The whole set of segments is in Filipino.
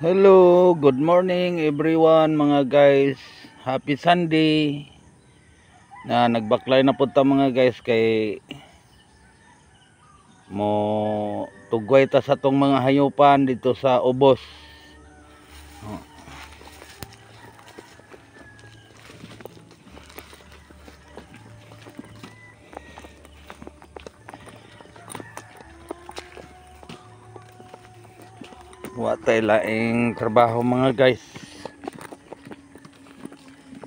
Hello, good morning everyone mga guys. Happy Sunday. Nagbaklay na po ta mga guys kay mo tugway ta sa tong mga hayupan dito sa ubos. Wa tay laing trabaho mga guys.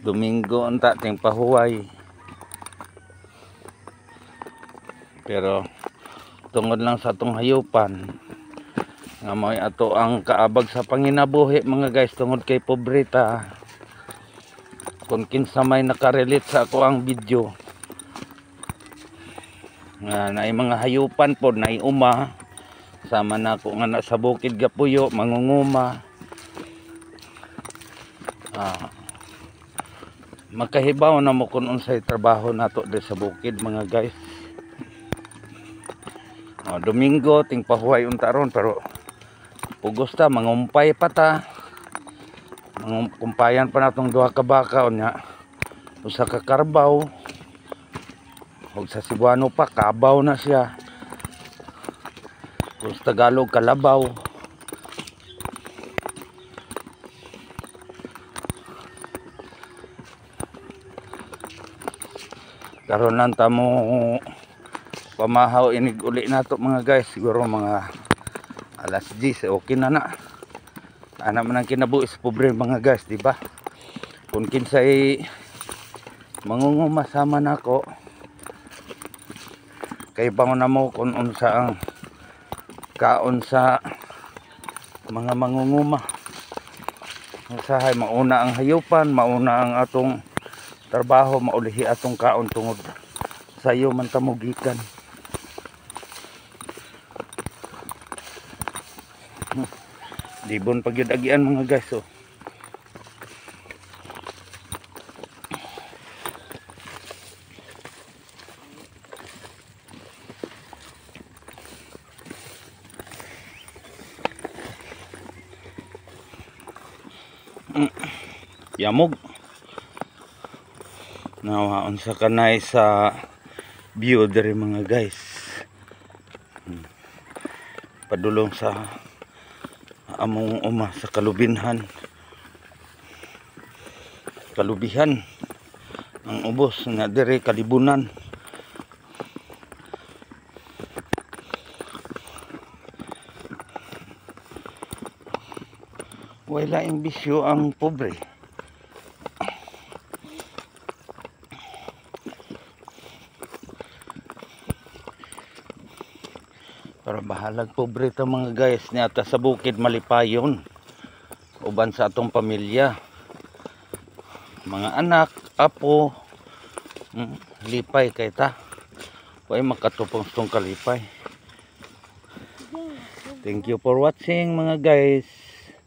Domingo unta ting pahuway. Pero tungod lang sa tong hayupan nga may ato ang kaabag sa panginabuhi mga guys tungod kay pobreta. Kung kinsa may nakarelate sa ako ang video nga naay mga hayupan po naay uma sama na ako nga sa bukid gapuyo mangunguma, makahibaw na mo kung unsay trabaho nato di sa bukid mga guys. Domingo ting pahuway unta ron pero pugos ta mangumpay pa ta, mangumpayan pa natong duha ka baka unya usa ka karbaw ug sa Cebuano pa kabaw na siya. Kung sa Tagalog kalabaw. Karon lang ta mo pamahaw inig uli nato mga guys, siguro mga alas 10 okay na ana man ang kinabuhi sa pobre mga guys, di ba? Kung kinsay mangunguma sama nako kay bangon na mo kung unsa ang kaon sa mga mangunguma. Usahay mauna ang hayupan, mauna ang atong trabaho, maulihi atong kaon tungod sayo man ta mugikan. Dibon pagyud agian mga guys. Yamog nawaon sa kanay sa view diri mga guys. Padulong sa among uma sa kalubihan ang ubos nga diri kalibunan. Wala ing bisyo ang pobre. Para bahalag pobre ta mga guys niya sa bukid malipayon uban sa atong pamilya, mga anak, apo, lipay kay ta way makatupong tong kalipay. Thank you for watching mga guys.